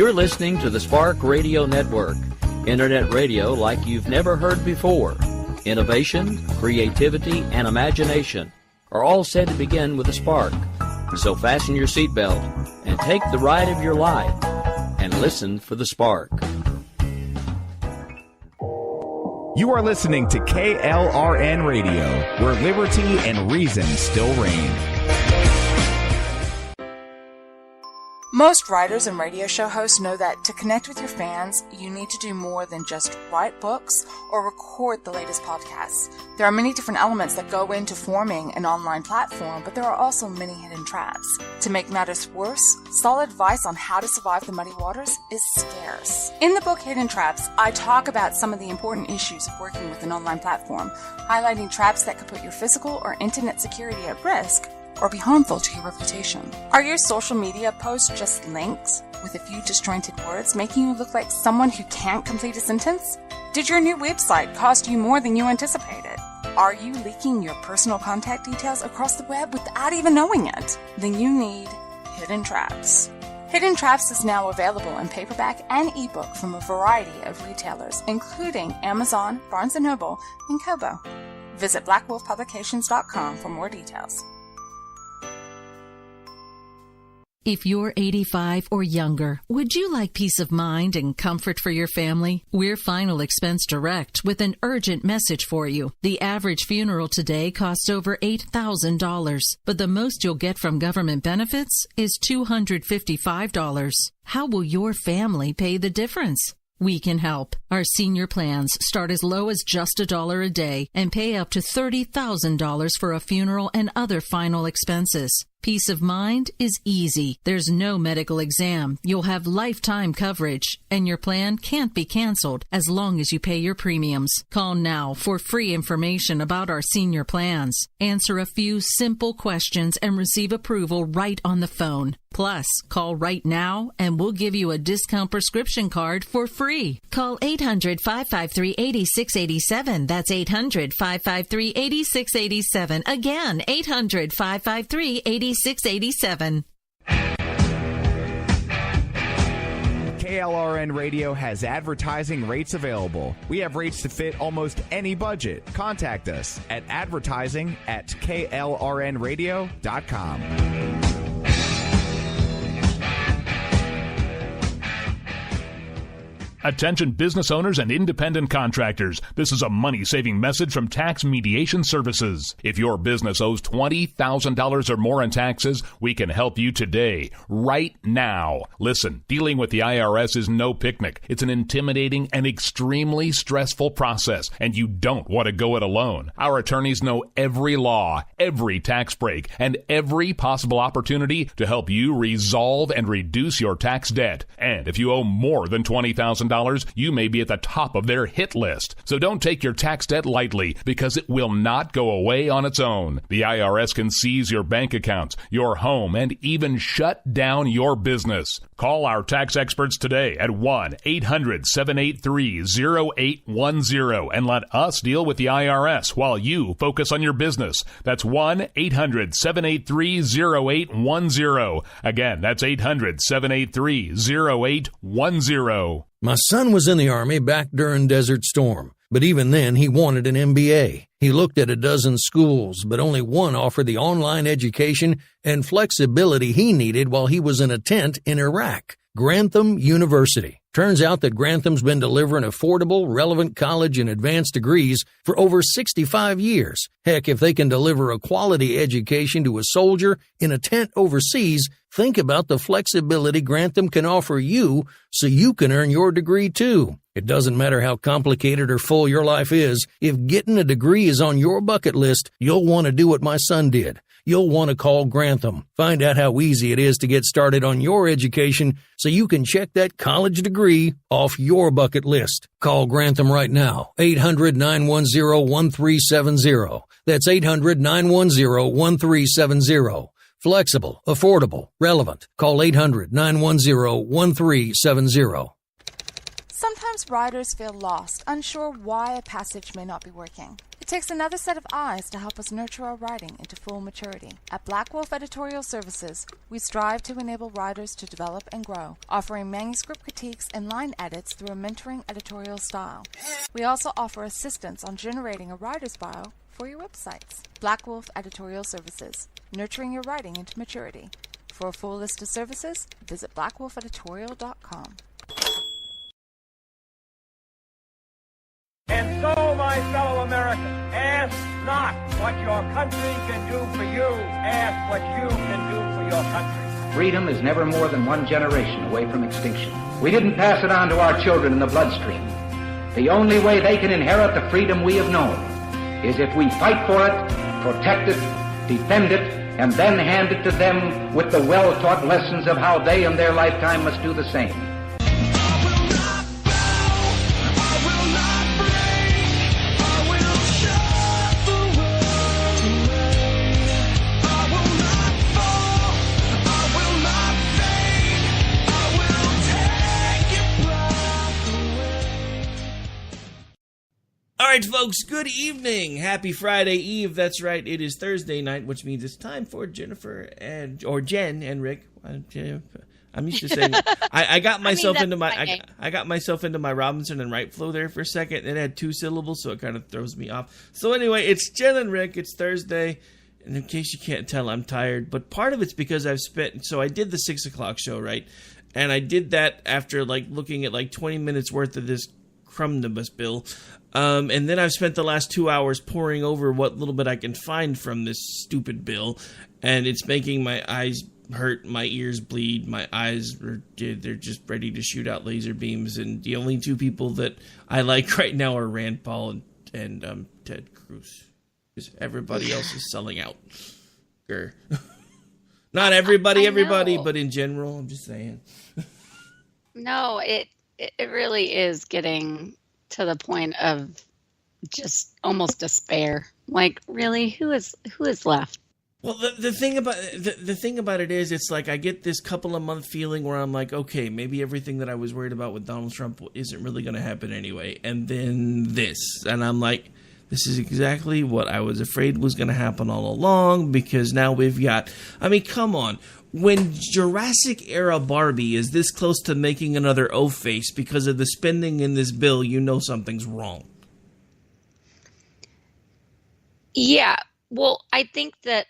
You're listening to the Spark Radio Network, Internet radio like you've never heard before. Innovation, creativity, and imagination are all said to begin with a spark. So fasten your seatbelt and take the ride of your life and listen for the spark. You are listening to KLRN Radio, where liberty and reason still reign. Most writers and radio show hosts know that to connect with your fans, you need to do more than just write books or record the latest podcasts. There are many different elements that go into forming an online platform, but there are also many hidden traps. To make matters worse, solid advice on how to survive the muddy waters is scarce. In the book Hidden Traps, I talk about some of the important issues of working with an online platform, highlighting traps that could put your physical or internet security at risk or be harmful to your reputation. Are your social media posts just links with a few disjointed words, making you look like someone who can't complete a sentence? Did your new website cost you more than you anticipated? Are you leaking your personal contact details across the web without even knowing it? Then you need Hidden Traps. Hidden Traps is now available in paperback and ebook from a variety of retailers, including Amazon, Barnes & Noble, and Kobo. Visit blackwolfpublications.com for more details. If you're 85 or younger, would you like peace of mind and comfort for your family? We're Final Expense Direct with an urgent message for you. The average funeral today costs over $8,000, but the most you'll get from government benefits is $255. How will your family pay the difference? We can help. Our senior plans start as low as just $1 a day and pay up to $30,000 for a funeral and other final expenses. Peace of mind is easy. There's no medical exam. You'll have lifetime coverage, and your plan can't be canceled as long as you pay your premiums. Call now for free information about our senior plans. Answer a few simple questions and receive approval right on the phone. Plus, call right now and we'll give you a discount prescription card for free. Call 800-553-8687. That's 800-553-8687. Again, 800-553-8687. KLRN Radio has advertising rates available. We have rates to fit almost any budget. Contact us at advertising@klrnradio.com. Attention business owners and independent contractors. This is a money-saving message from Tax Mediation Services. If your business owes $20,000 or more in taxes, we can help you today, right now. Listen, dealing with the IRS is no picnic. It's an intimidating and extremely stressful process, and you don't want to go it alone. Our attorneys know every law, every tax break, and every possible opportunity to help you resolve and reduce your tax debt. And if you owe more than $20,000, you may be at the top of their hit list. So don't take your tax debt lightly, because it will not go away on its own. The IRS can seize your bank accounts, your home, and even shut down your business. Call our tax experts today at 1-800-783-0810 and let us deal with the IRS while you focus on your business. That's 1-800-783-0810. Again, that's 800-783-0810. My son was in the Army back during Desert Storm, but even then he wanted an MBA. He looked at a dozen schools, but only one offered the online education and flexibility he needed while he was in a tent in Iraq. Grantham University. Turns out that Grantham's been delivering affordable, relevant college and advanced degrees for over 65 years. Heck, if they can deliver a quality education to a soldier in a tent overseas, think about the flexibility Grantham can offer you so you can earn your degree too. It doesn't matter how complicated or full your life is. If getting a degree is on your bucket list, you'll want to do what my son did. You'll want to call Grantham. Find out how easy it is to get started on your education so you can check that college degree off your bucket list. Call Grantham right now, 800-910-1370. That's 800-910-1370. Flexible, affordable, relevant. Call 800-910-1370. Sometimes writers feel lost, unsure why a passage may not be working. It's takes another set of eyes to help us nurture our writing into full maturity. At Black Wolf Editorial Services, we strive to enable writers to develop and grow, offering manuscript critiques and line edits through a mentoring editorial style. We also offer assistance on generating a writer's bio for your websites. Black Wolf Editorial Services, nurturing your writing into maturity. For a full list of services, visit blackwolfeditorial.com. And so, my fellow Americans, ask not what your country can do for you. Ask what you can do for your country. Freedom is never more than one generation away from extinction. We didn't pass it on to our children in the bloodstream. The only way they can inherit the freedom we have known is if we fight for it, protect it, defend it, and then hand it to them with the well-taught lessons of how they in their lifetime must do the same. All right, folks, good evening. Happy Friday Eve. That's right. It is Thursday night, which means it's time for Jennifer or Jen and Rick. I'm used to saying I got myself into my I got myself into my Robinson and Wright flow there for a second. It had two syllables, so it kind of throws me off. So anyway, it's Jen and Rick. It's Thursday. And in case you can't tell, I'm tired. But part of it's because I did the 6 o'clock show, right? And I did that after looking at 20 minutes worth of this Crumnibus bill. And then I've spent the last 2 hours poring over what little bit I can find from this stupid bill, and it's making my eyes hurt, my ears bleed, my eyes they're just ready to shoot out laser beams, and the only two people that I like right now are Rand Paul and Ted Cruz, because everybody else is selling out. Grr. Not everybody, but in general, I'm just saying. No, it really is getting to the point of just almost despair. Like, really, who is left? Well, the thing about it is, it's like I get this couple of month feeling where I'm like, okay, maybe everything that I was worried about with Donald Trump isn't really going to happen anyway. And then this, and I'm like, this is exactly what I was afraid was going to happen all along, because now we've got, I mean, come on. When Jurassic era Barbie is this close to making another O-face because of the spending in this bill, you know something's wrong. Yeah, well, I think that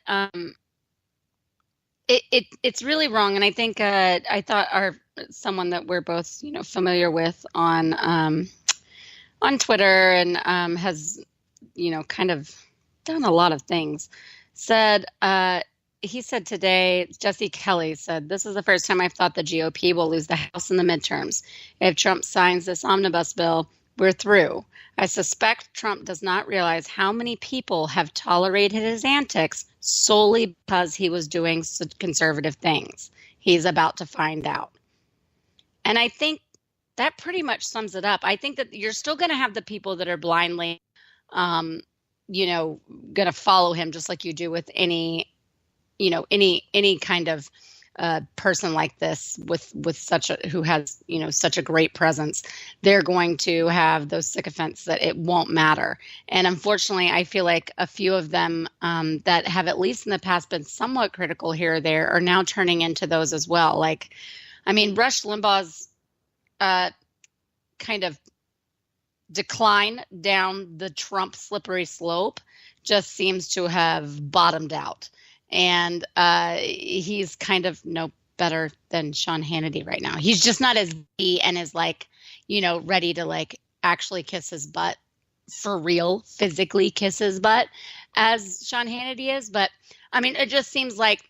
it's really wrong, and I think I thought someone that we're both familiar with on Twitter and has kind of done a lot of things said. He said today, Jesse Kelly said, "This is the first time I've thought the GOP will lose the House in the midterms. If Trump signs this omnibus bill, we're through. I suspect Trump does not realize how many people have tolerated his antics solely because he was doing conservative things. He's about to find out." And I think that pretty much sums it up. I think that you're still going to have the people that are blindly, going to follow him, just like you do with any kind of person like this with who has such a great presence. They're going to have those sycophants that it won't matter. And unfortunately, I feel like a few of them that have at least in the past been somewhat critical here or there are now turning into those as well. Like, I mean, Rush Limbaugh's kind of decline down the Trump slippery slope just seems to have bottomed out. And he's kind of no better than Sean Hannity right now. He's just not as deep and as ready to actually kiss his butt for real, physically kiss his butt as Sean Hannity is. But I mean, it just seems like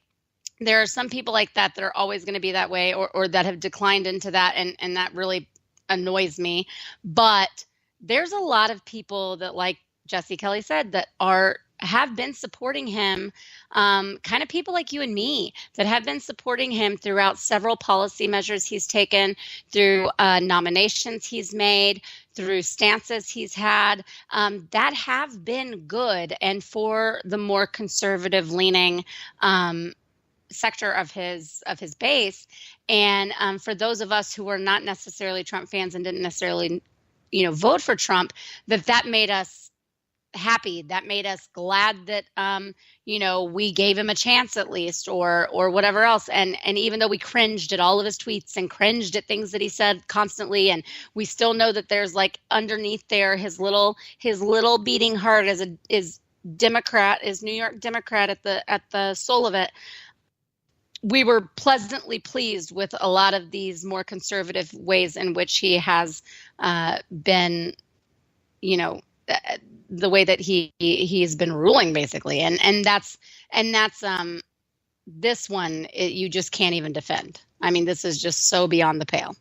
there are some people like that are always going to be that way, or that have declined into that. And that really annoys me. But there's a lot of people that, like Jesse Kelly said, that have been supporting him, kind of people like you and me that have been supporting him throughout several policy measures he's taken, through nominations he's made, through stances he's had, that have been good. And for the more conservative leaning sector of his base, and for those of us who were not necessarily Trump fans and didn't necessarily vote for Trump, that made us happy, that made us glad that, we gave him a chance at least, or whatever else. And even though we cringed at all of his tweets and cringed at things that he said constantly, and we still know that there's like underneath there, his little beating heart is Democrat, is New York Democrat at the soul of it. We were pleasantly pleased with a lot of these more conservative ways in which he has been, the way that he's been ruling, basically, and that's this one you just can't even defend. I mean, this is just so beyond the pale.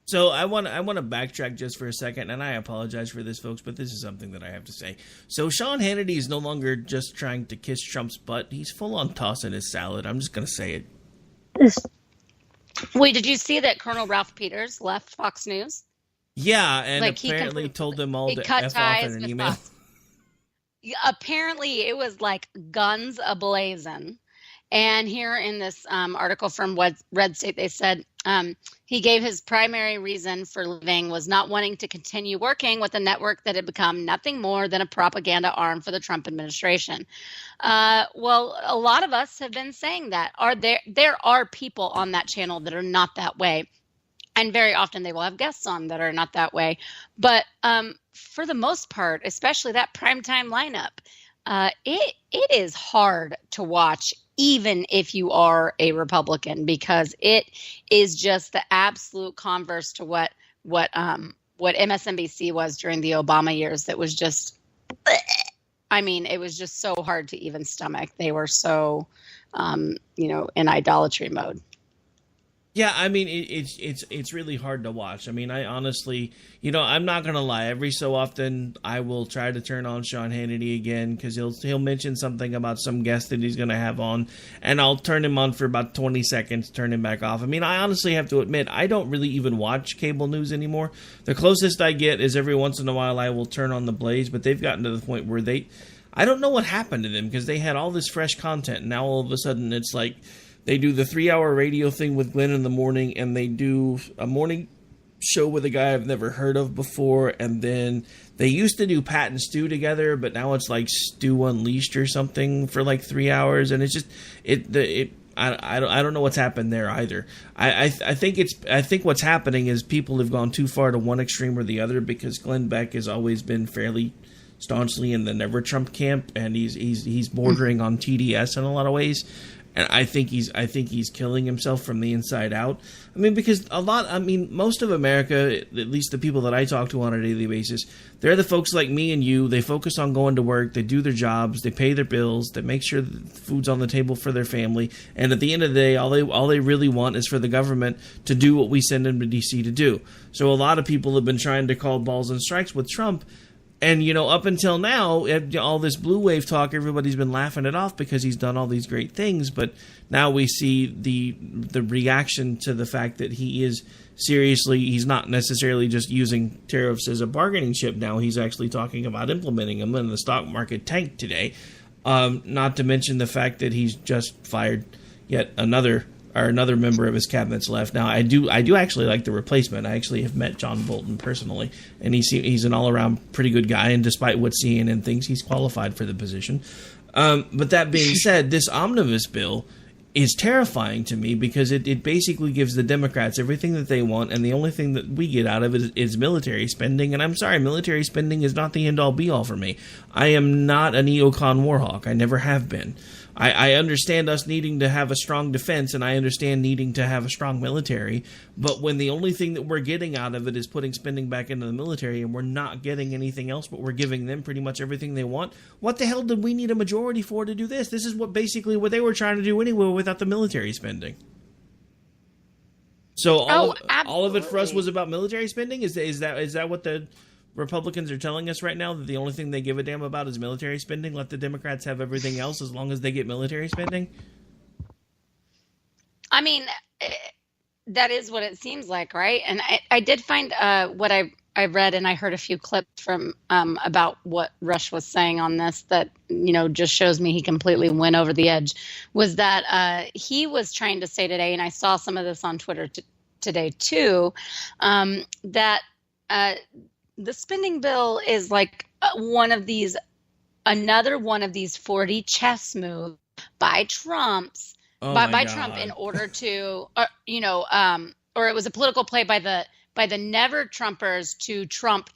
So I want to backtrack just for a second, and I apologize for this, folks, but this is something that I have to say. So Sean Hannity is no longer just trying to kiss Trump's butt; he's full on tossing his salad. I'm just going to say it. Wait, did you see that Colonel Ralph Peters left Fox News? Yeah, and apparently told them all to F off in an email. Apparently, it was like guns a-blazing. And here in this article from Red State, they said he gave his primary reason for leaving was not wanting to continue working with a network that had become nothing more than a propaganda arm for the Trump administration. Well, a lot of us have been saying that. There are people on that channel that are not that way. And very often they will have guests on that are not that way. But for the most part, especially that primetime lineup, it is hard to watch, even if you are a Republican, because it is just the absolute converse to what MSNBC was during the Obama years. That was just, I mean, it was just so hard to even stomach. They were so, in idolatry mode. Yeah, I mean, it's really hard to watch. I mean, I honestly, I'm not going to lie. Every so often, I will try to turn on Sean Hannity again because he'll mention something about some guest that he's going to have on, and I'll turn him on for about 20 seconds, turn him back off. I mean, I honestly have to admit, I don't really even watch cable news anymore. The closest I get is every once in a while I will turn on The Blaze, but they've gotten to the point where I don't know what happened to them because they had all this fresh content, and now all of a sudden it's like, they do the 3-hour radio thing with Glenn in the morning, and they do a morning show with a guy I've never heard of before, and then they used to do Pat and Stu together, but now it's like Stu Unleashed or something for like 3 hours, and it's just I don't know what's happened there either. I think what's happening is people have gone too far to one extreme or the other because Glenn Beck has always been fairly staunchly in the Never Trump camp, and he's bordering on TDS in a lot of ways. And I think he's killing himself from the inside out. I mean, because most of America, at least the people that I talk to on a daily basis, they're the folks like me and you. They focus on going to work. They do their jobs. They pay their bills. They make sure that food's on the table for their family. And at the end of the day, all they really want is for the government to do what we send them to D.C. to do. So a lot of people have been trying to call balls and strikes with Trump. And, up until now, all this blue wave talk, everybody's been laughing it off because he's done all these great things. But now we see the reaction to the fact that he's not necessarily just using tariffs as a bargaining chip now. He's actually talking about implementing them, and the stock market tanked today. Not to mention the fact that he's just fired yet another member of his cabinet's left. Now, I do actually like the replacement. I actually have met John Bolton personally, and he's an all-around pretty good guy, and despite what CNN thinks, he's qualified for the position. But that being said, this omnibus bill is terrifying to me because it basically gives the Democrats everything that they want, and the only thing that we get out of it is military spending. And I'm sorry, military spending is not the end-all be-all for me. I am not a neocon warhawk. I never have been. I understand us needing to have a strong defense, and I understand needing to have a strong military, but when the only thing that we're getting out of it is putting spending back into the military, and we're not getting anything else, but we're giving them pretty much everything they want, what the hell did we need a majority for to do this? This is what they were trying to do anyway without the military spending. So all of it for us was about military spending? Is that what the Republicans are telling us right now, that the only thing they give a damn about is military spending? Let the Democrats have everything else as long as they get military spending? I mean, that is what it seems like, right? And I did find what I read, and I heard a few clips from about what Rush was saying on this that, just shows me he completely went over the edge, was that he was trying to say today, and I saw some of this on Twitter today too, that the spending bill is like one of these another one of these 4D chess moves by Trump in order to, or it was a political play by the Never Trumpers to Trump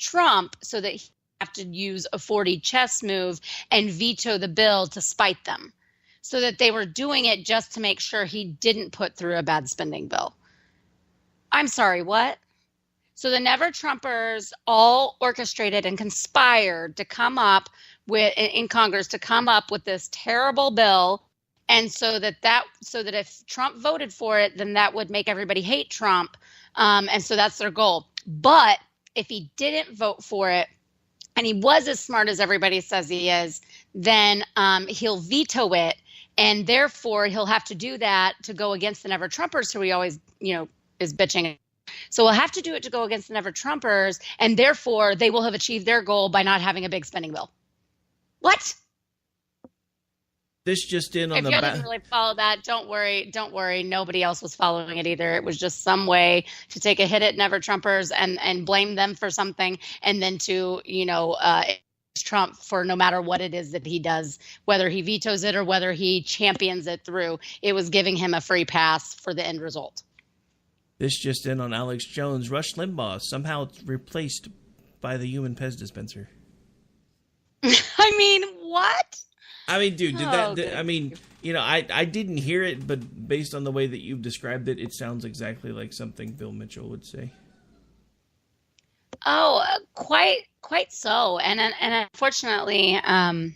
so that he have to use a 4D chess move and veto the bill to spite them. So that they were doing it just to make sure he didn't put through a bad spending bill. I'm sorry, what? So the Never Trumpers all orchestrated and conspired to come up with in Congress to come up with this terrible bill, and so that if Trump voted for it, then that would make everybody hate Trump, and so that's their goal. But if he didn't vote for it, and he was as smart as everybody says he is, then he'll veto it, and therefore he'll have to do that to go against the Never Trumpers, who he always is bitching. So we'll have to do it to go against the Never Trumpers, and therefore they will have achieved their goal by not having a big spending bill. What? This just in on if the you didn't really follow that, don't worry. Nobody else was following it either. It was just some way to take a hit at Never Trumpers and blame them for something, and then to Trump for no matter what it is that he does, whether he vetoes it or whether he champions it through. It was giving him a free pass for the end result. This just in on Alex Jones. Rush Limbaugh somehow replaced by the human Pez dispenser. I mean, what? I mean, dude, I didn't hear it, but based on the way that you've described it, it sounds exactly like something Bill Mitchell would say. Oh, quite so. And unfortunately, I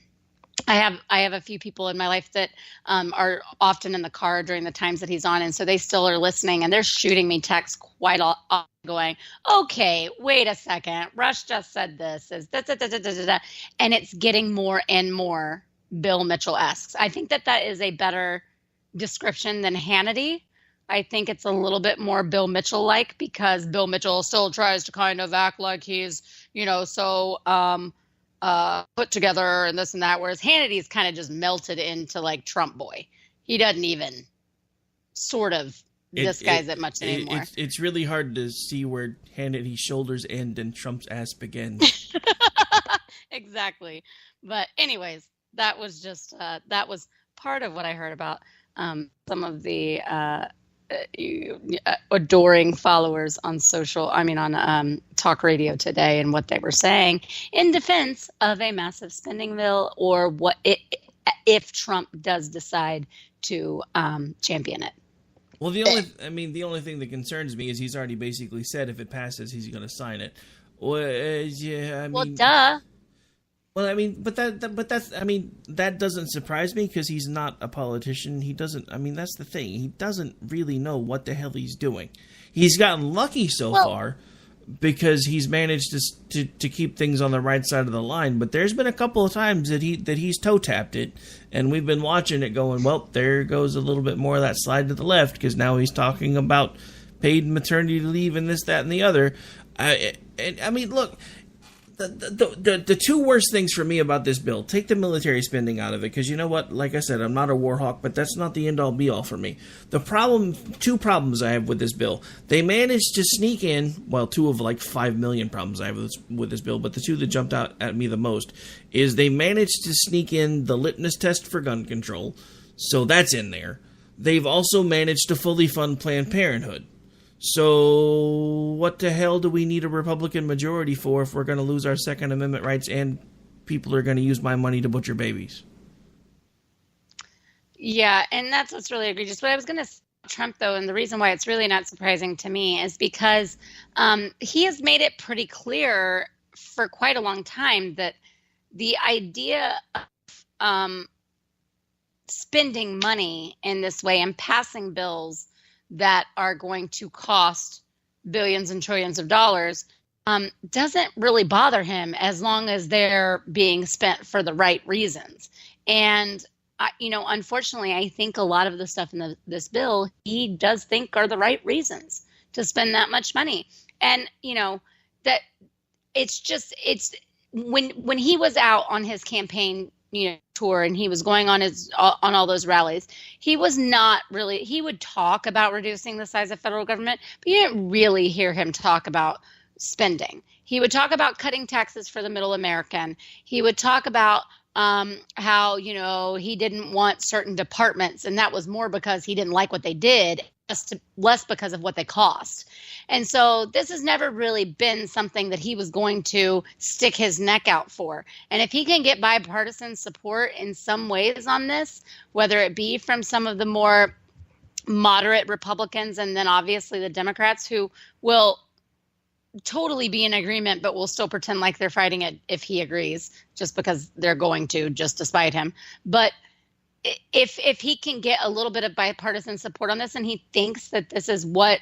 have a few people in my life that are often in the car during the times that he's on, and so they still are listening, and they're shooting me texts quite often going, okay, wait a second, Rush just said this, is da, da, da, da, da, da, and it's getting more and more Bill Mitchell-esque. I think that is a better description than Hannity. I think it's a little bit more Bill Mitchell-like, because Bill Mitchell still tries to kind of act like he's, so put together and this and that, whereas Hannity's kind of just melted into like Trump boy. He doesn't even sort of disguise it much anymore. It's really hard to see where Hannity's shoulders end and Trump's ass begin. Exactly. But anyways, that was just that was part of what I heard about some of the adoring followers on on talk radio today, and what they were saying in defense of a massive spending bill, or if Trump does decide to champion it. Well, the only thing that concerns me is he's already basically said if it passes, he's going to sign it. Well, duh. Well, that doesn't surprise me, because he's not a politician. He doesn't. That's the thing. He doesn't really know what the hell he's doing. He's gotten lucky so far because he's managed to keep things on the right side of the line. But there's been a couple of times that he's toe tapped it, and we've been watching it going, well, there goes a little bit more of that slide to the left, because now he's talking about paid maternity leave and this, that, and the other. Look. The two worst things for me about this bill, take the military spending out of it, because you know what? Like I said, I'm not a war hawk, but that's not the end-all be-all for me. Two problems I have with this bill. They managed to sneak in, well, two of like 5 million problems I have with this bill, but the two that jumped out at me the most is they managed to sneak in the litmus test for gun control, so that's in there. They've also managed to fully fund Planned Parenthood. So what the hell do we need a Republican majority for if we're going to lose our Second Amendment rights and people are going to use my money to butcher babies? Yeah, and that's what's really egregious. But I was going to say Trump, though, and the reason why it's really not surprising to me is because he has made it pretty clear for quite a long time that the idea of spending money in this way and passing bills that are going to cost billions and trillions of dollars doesn't really bother him, as long as they're being spent for the right reasons. And, unfortunately, I think a lot of the stuff in this bill, he does think are the right reasons to spend that much money. And, that it's when he was out on his campaign tour and he was going on all those rallies, he would talk about reducing the size of federal government, but you didn't really hear him talk about spending. He would talk about cutting taxes for the middle American. He would talk about how, he didn't want certain departments, and that was more because he didn't like what they did, less because of what they cost. And so this has never really been something that he was going to stick his neck out for. And if he can get bipartisan support in some ways on this, whether it be from some of the more moderate Republicans and then obviously the Democrats who will totally be in agreement, but will still pretend like they're fighting it if he agrees, just because they're going to, just to spite him. But if he can get a little bit of bipartisan support on this, and he thinks that this is what,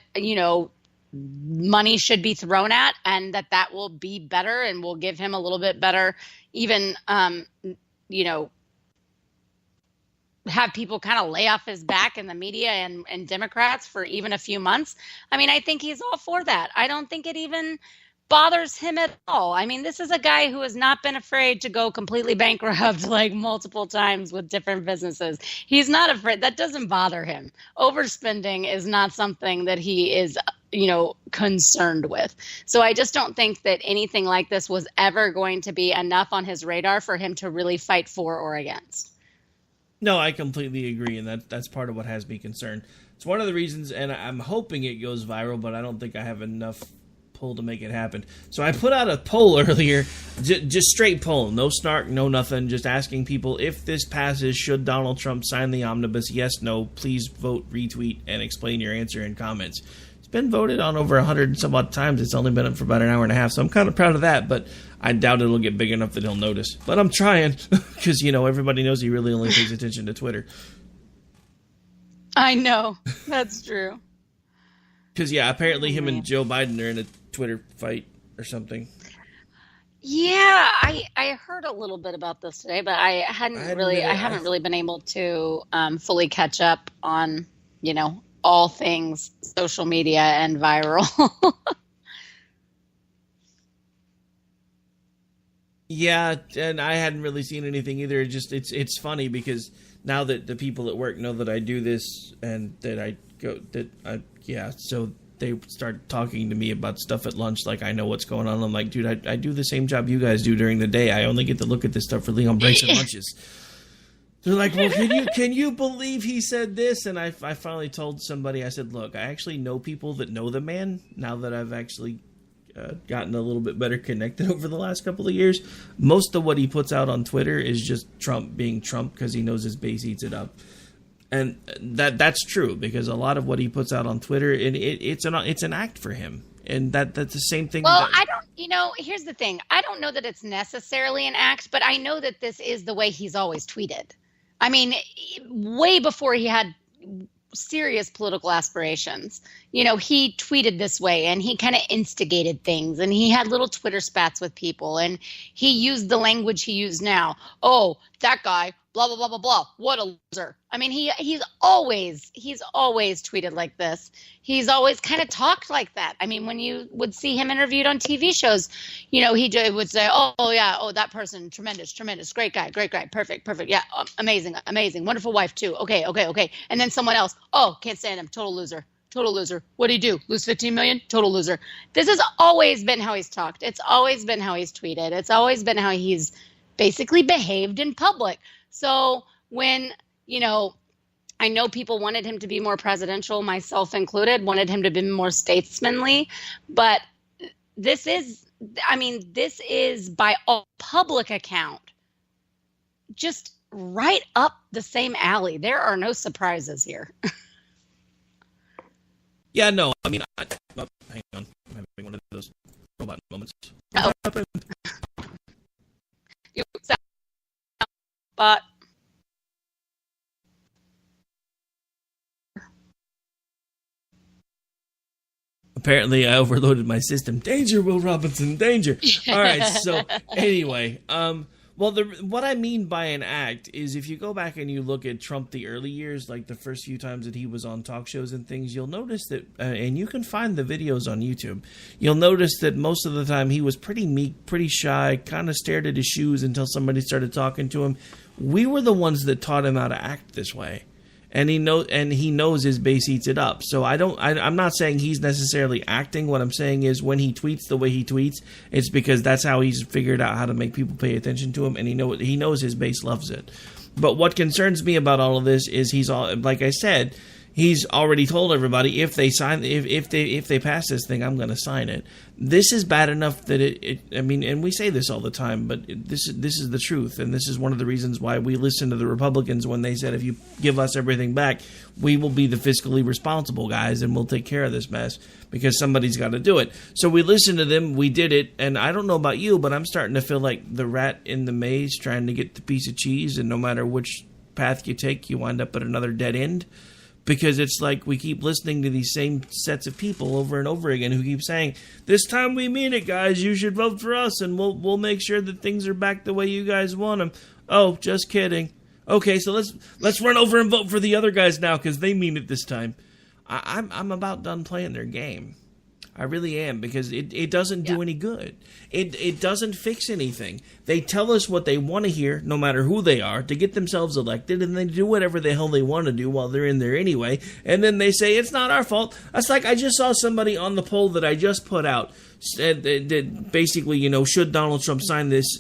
money should be thrown at, and that will be better and will give him a little bit better, even, have people kind of lay off his back in the media and Democrats for even a few months. I mean, I think he's all for that. I don't think it even bothers him at all. I mean, this is a guy who has not been afraid to go completely bankrupt like multiple times with different businesses. He's not afraid. That doesn't bother him. Overspending is not something that he is, concerned with. So I just don't think that anything like this was ever going to be enough on his radar for him to really fight for or against. No, I completely agree, and that's part of what has me concerned. It's one of the reasons, and I'm hoping it goes viral, but I don't think I have enough pull to make it happen. So I put out a poll earlier, just straight poll, no snark, no nothing, just asking people if this passes, should Donald Trump sign the omnibus? Yes, no, please vote, retweet, and explain your answer in comments. It's been voted on over 100 and some odd times. It's only been up for about an hour and a half, so I'm kind of proud of that, but I doubt it'll get big enough that he'll notice. But I'm trying, because, everybody knows he really only pays attention to Twitter. I know. That's true. Because, apparently him and Joe Biden are in a Twitter fight or something. Yeah, I heard a little bit about this today, but I haven't really been able to fully catch up on, all things social media and viral. Yeah, and I hadn't really seen anything either. It's funny because now that the people at work know that I do this and that so they start talking to me about stuff at lunch like I know what's going on. I'm like, dude, I do the same job you guys do during the day. I only get to look at this stuff really on breaks and lunches. They're like, well, can you believe he said this? And I finally told somebody, I said, look, I actually know people that know the man now that I've actually gotten a little bit better connected over the last couple of years. Most of what he puts out on Twitter is just Trump being Trump because he knows his base eats it up. And that's true because a lot of what he puts out on Twitter, it's an act for him. And that's the same thing. Well, here's the thing. I don't know that it's necessarily an act, but I know that this is the way he's always tweeted. I mean, way before he had serious political aspirations, he tweeted this way and he kind of instigated things and he had little Twitter spats with people and he used the language he used now. Oh, that guy, blah, blah, blah, blah, blah. What a loser. I mean, he's always tweeted like this. He's always kind of talked like that. I mean, when you would see him interviewed on TV shows, he would say, oh yeah, oh, that person, tremendous, great guy, perfect. Yeah, amazing, wonderful wife too. Okay. And then someone else, oh, can't stand him, total loser. What'd he do? Lose 15 million? Total loser. This has always been how he's talked. It's always been how he's tweeted. It's always been how he's basically behaved in public. So when, I know people wanted him to be more presidential, myself included, wanted him to be more statesmanly, but this is by all public account, just right up the same alley. There are no surprises here. Yeah, no, I mean, hang on. I'm having one of those robot moments. Oh. But apparently I overloaded my system. Danger, Will Robinson, danger. All right, so anyway, what I mean by an act is if you go back and you look at Trump the early years, like the first few times that he was on talk shows and things, you'll notice that, and you can find the videos on YouTube, you'll notice that most of the time he was pretty meek, pretty shy, kind of stared at his shoes until somebody started talking to him. We were the ones that taught him how to act this way. and he knows his base eats it up. So I'm not saying he's necessarily acting. What I'm saying is when he tweets the way he tweets, it's because that's how he's figured out how to make people pay attention to him, and he knows his base loves it. But what concerns me about all of this is like I said, he's already told everybody if they pass this thing, I'm going to sign it. This is bad enough that and we say this all the time, but this is the truth, and this is one of the reasons why we listen to the Republicans when they said, if you give us everything back, we will be the fiscally responsible guys, and we'll take care of this mess, because somebody's got to do it. So we listened to them, we did it, and I don't know about you, but I'm starting to feel like the rat in the maze trying to get the piece of cheese, and no matter which path you take, you wind up at another dead end. Because it's like we keep listening to these same sets of people over and over again who keep saying, this time we mean it, guys. You should vote for us, and we'll make sure that things are back the way you guys want them. Oh, just kidding. Okay, so let's run over and vote for the other guys now because they mean it this time. I'm about done playing their game. I really am, because it doesn't do any good. It doesn't fix anything. They tell us what they want to hear, no matter who they are, to get themselves elected, and they do whatever the hell they want to do while they're in there anyway, and then they say, it's not our fault. That's like, I just saw somebody on the poll that I just put out, said that basically, should Donald Trump sign this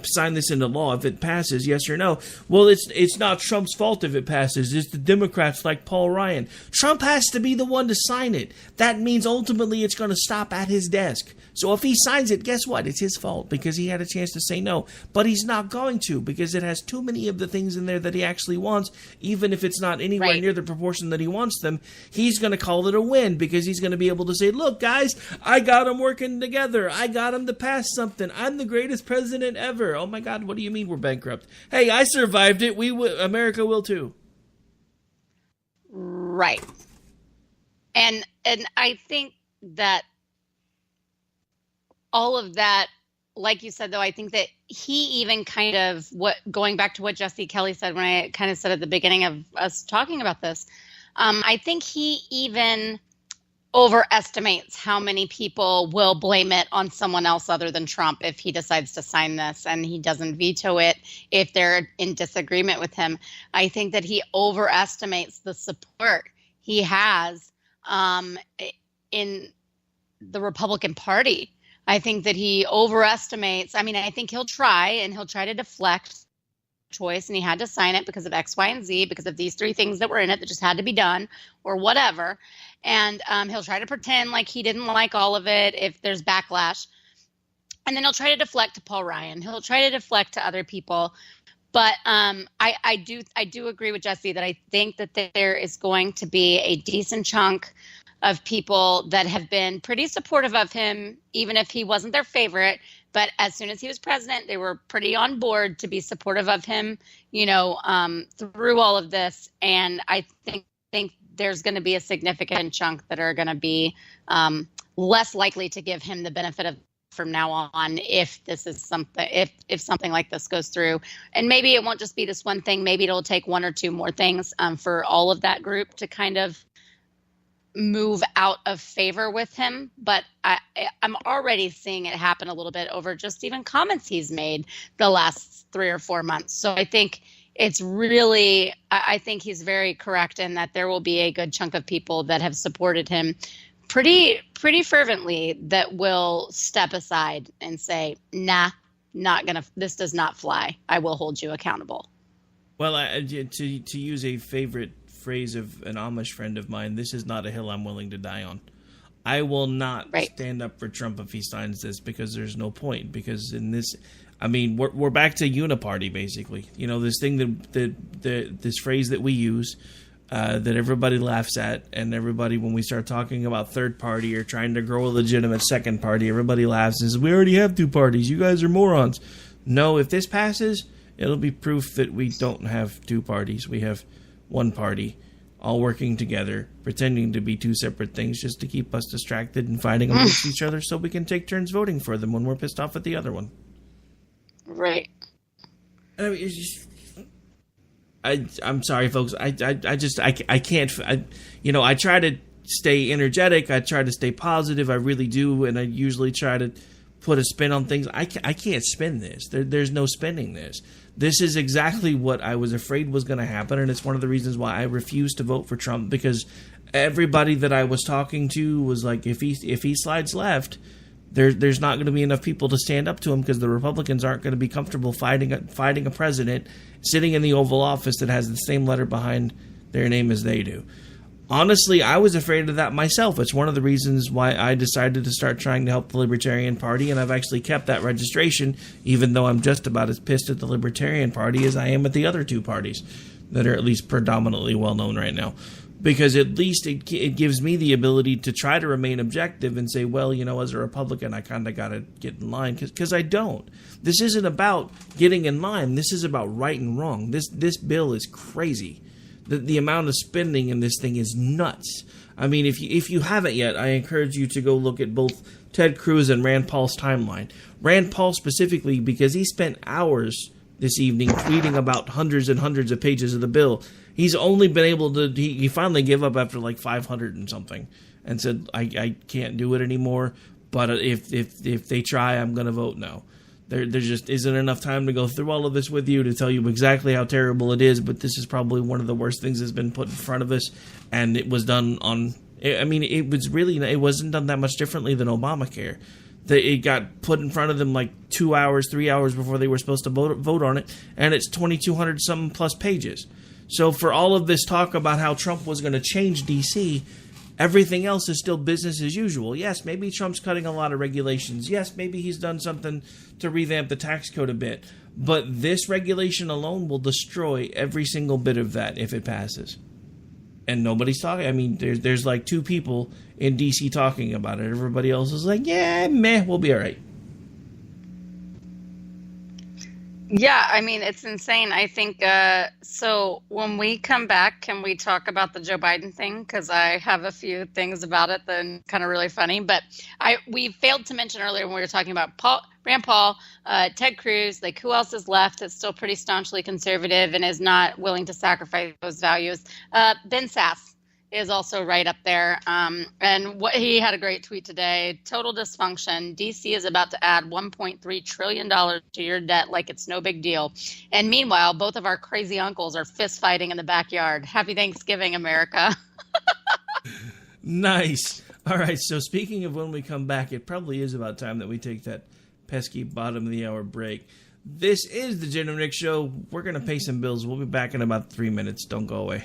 sign this into law if it passes, yes or no? Well, it's not Trump's fault if it passes. It's the Democrats like Paul Ryan. Trump has to be the one to sign it. That means ultimately it's going to stop at his desk. So if he signs it, guess what? It's his fault because he had a chance to say no. But he's not going to, because it has too many of the things in there that he actually wants, even if it's not anywhere near the proportion that he wants them. He's going to call it a win because he's going to be able to say, look, guys, I got them working together. I got them to pass something. I'm the greatest president ever. Oh, my God, what do you mean we're bankrupt? Hey, I survived it. America will too. Right. And I think that all of that, like you said, though, I think that he even kind of, going back to what Jesse Kelly said when I kind of said at the beginning of us talking about this, I think he even overestimates how many people will blame it on someone else other than Trump if he decides to sign this and he doesn't veto it if they're in disagreement with him. I think that he overestimates the support he has in the Republican Party. I think that he overestimates. I mean, I think he'll try to deflect choice, and he had to sign it because of X, Y, and Z, because of these three things that were in it that just had to be done or whatever. And he'll try to pretend like he didn't like all of it if there's backlash. And then he'll try to deflect to Paul Ryan. He'll try to deflect to other people. But I do agree with Jesse that I think that there is going to be a decent chunk of people that have been pretty supportive of him, even if he wasn't their favorite. But as soon as he was president, they were pretty on board to be supportive of him, through all of this. And I think there's going to be a significant chunk that are going to be less likely to give him the benefit of from now on if this is something, if something like this goes through. And maybe it won't just be this one thing. Maybe it'll take one or two more things for all of that group to kind of move out of favor with him. But I'm already seeing it happen a little bit over just even comments he's made the last 3 or 4 months. So I think it's really, I think he's very correct in that there will be a good chunk of people that have supported him pretty fervently that will step aside and say, nah, this does not fly. I will hold you accountable. Well, to use a favorite phrase of an Amish friend of mine, this is not a hill I'm willing to die on. I will not stand up for Trump if he signs this, because there's no point. Because in this, I mean, we're back to uniparty, basically. This thing this phrase that we use that everybody laughs at, and everybody, when we start talking about third party or trying to grow a legitimate second party, everybody laughs and says, we already have two parties. You guys are morons. No, if this passes, it'll be proof that we don't have two parties. We have one party, all working together, pretending to be two separate things just to keep us distracted and fighting against each other so we can take turns voting for them when we're pissed off at the other one. Right. I mean, it's just, I'm sorry, folks. I can't. I try to stay energetic. I try to stay positive. I really do, and I usually try to put a spin on things. I can't spin this. There's no spinning this. This is exactly what I was afraid was going to happen, and it's one of the reasons why I refused to vote for Trump, because everybody that I was talking to was like, if he slides left, there's not going to be enough people to stand up to him, because the Republicans aren't going to be comfortable fighting a president sitting in the Oval Office that has the same letter behind their name as they do. Honestly, I was afraid of that myself. It's one of the reasons why I decided to start trying to help the Libertarian Party, and I've actually kept that registration, even though I'm just about as pissed at the Libertarian Party as I am at the other two parties that are at least predominantly well-known right now. Because at least it gives me the ability to try to remain objective and say, well, as a Republican, I kind of got to get in line, because I don't. This isn't about getting in line. This is about right and wrong. This bill is crazy. The amount of spending in this thing is nuts. I mean, if you haven't yet, I encourage you to go look at both Ted Cruz and Rand Paul's timeline. Rand Paul specifically, because he spent hours this evening tweeting about hundreds and hundreds of pages of the bill. He's only been able to, he finally gave up after like 500 and something and said, I can't do it anymore, but if they try, I'm going to vote no. There just isn't enough time to go through all of this with you to tell you exactly how terrible it is, but this is probably one of the worst things that's been put in front of us, and it was done on, I mean, it wasn't done that much differently than Obamacare. It got put in front of them like 2 hours, 3 hours before they were supposed to vote on it, and it's 2,200 some plus pages. So for all of this talk about how Trump was going to change D.C., everything else is still business as usual. Yes, maybe Trump's cutting a lot of regulations. Yes, maybe he's done something to revamp the tax code a bit. But this regulation alone will destroy every single bit of that if it passes. And nobody's talking. I mean, there's like 2 people in D.C. talking about it. Everybody else is like, yeah, meh, we'll be all right. Yeah, I mean, it's insane. I think, so when we come back, can we talk about the Joe Biden thing? Because I have a few things about it that are kind of really funny. But we failed to mention earlier when we were talking about Rand Paul, Ted Cruz, like who else is left that's still pretty staunchly conservative and is not willing to sacrifice those values. Ben Sass is also right up there. And what he had a great tweet today. Total dysfunction. DC is about to add $1.3 trillion to your debt like it's no big deal. And meanwhile, both of our crazy uncles are fist fighting in the backyard. Happy Thanksgiving, America. Nice. All right. So speaking of when we come back, it probably is about time that we take that pesky bottom of the hour break. This is the Jim and Rick Show. We're going to pay some bills. We'll be back in about 3 minutes. Don't go away.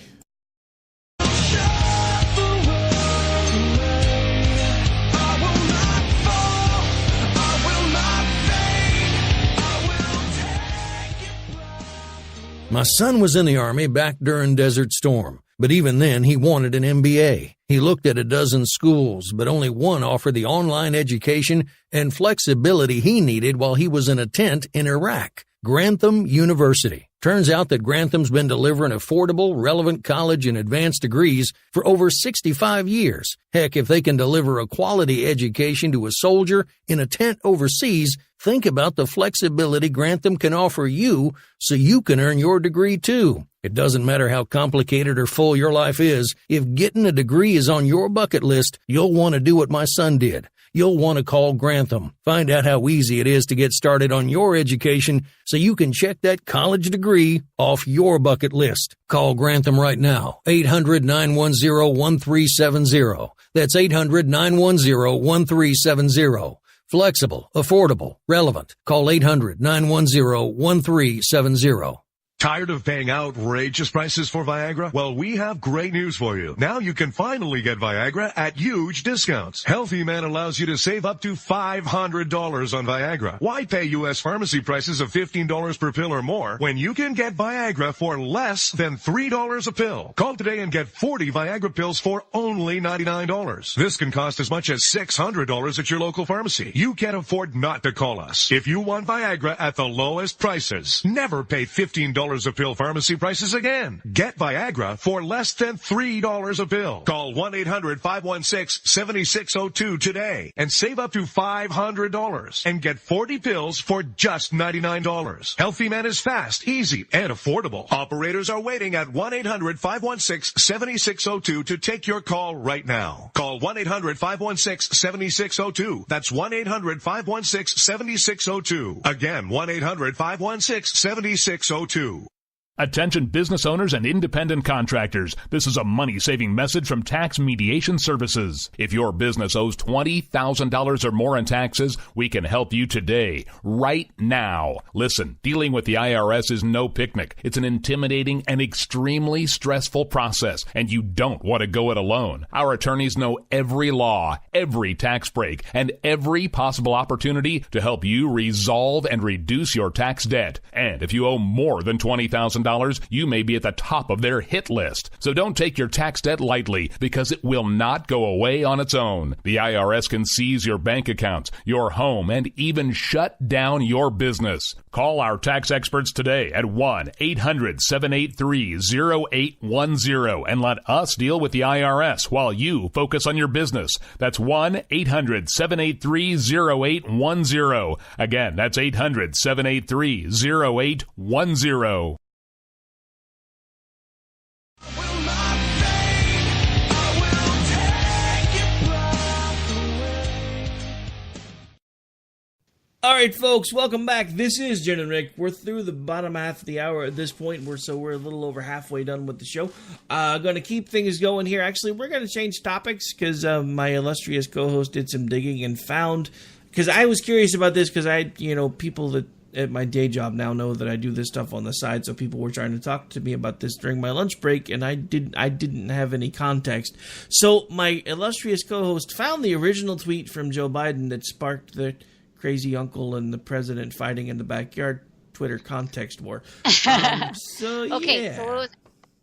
My son was in the Army back during Desert Storm, but even then he wanted an MBA. He looked at a dozen schools, but only one offered the online education and flexibility he needed while he was in a tent in Iraq. Grantham University. Turns out that Grantham's been delivering affordable, relevant college and advanced degrees for over 65 years. Heck, if they can deliver a quality education to a soldier in a tent overseas, think about the flexibility Grantham can offer you so you can earn your degree too. It doesn't matter how complicated or full your life is. If getting a degree is on your bucket list, you'll want to do what my son did. You'll want to call Grantham. Find out how easy it is to get started on your education so you can check that college degree off your bucket list. Call Grantham right now. 800-910-1370. That's 800-910-1370. Flexible, affordable, relevant. Call 800-910-1370. Tired of paying outrageous prices for Viagra? Well, we have great news for you. Now you can finally get Viagra at huge discounts. Healthy Man allows you to save up to $500 on Viagra. Why pay U.S. pharmacy prices of $15 per pill or more when you can get Viagra for less than $3 a pill? Call today and get 40 Viagra pills for only $99. This can cost as much as $600 at your local pharmacy. You can't afford not to call us. If you want Viagra at the lowest prices, never pay $15 $3 a pill pharmacy prices again. Get Viagra for less than $3 a pill. Call 1-800-516-7602 today and save up to $500 and get 40 pills for just $99. Healthy Man is fast, easy, and affordable. Operators are waiting at 1-800-516-7602 to take your call right now. Call 1-800-516-7602. That's 1-800-516-7602. Again, 1-800-516-7602. Attention business owners and independent contractors. This is a money-saving message from Tax Mediation Services. If your business owes $20,000 or more in taxes, we can help you today, right now. Listen, dealing with the IRS is no picnic. It's an intimidating and extremely stressful process, and you don't want to go it alone. Our attorneys know every law, every tax break, and every possible opportunity to help you resolve and reduce your tax debt. And if you owe more than $20,000, you may be at the top of their hit list. So don't take your tax debt lightly, because it will not go away on its own. The IRS can seize your bank accounts, your home, and even shut down your business. Call our tax experts today at 1-800-783-0810 and let us deal with the IRS while you focus on your business. That's 1-800-783-0810. Again, that's 800-783-0810. All right, folks, welcome back. This is Jen and Rick. We're through the bottom half of the hour at this point. We're a little over halfway done with the show. Going to keep things going here. Actually, we're going to change topics because my illustrious co-host did some digging and found, because I was curious about this, because people that at my day job now know that I do this stuff on the side, so people were trying to talk to me about this during my lunch break, and I didn't have any context. So my illustrious co-host found the original tweet from Joe Biden that sparked the crazy uncle and the president fighting in the backyard Twitter context war. Okay, so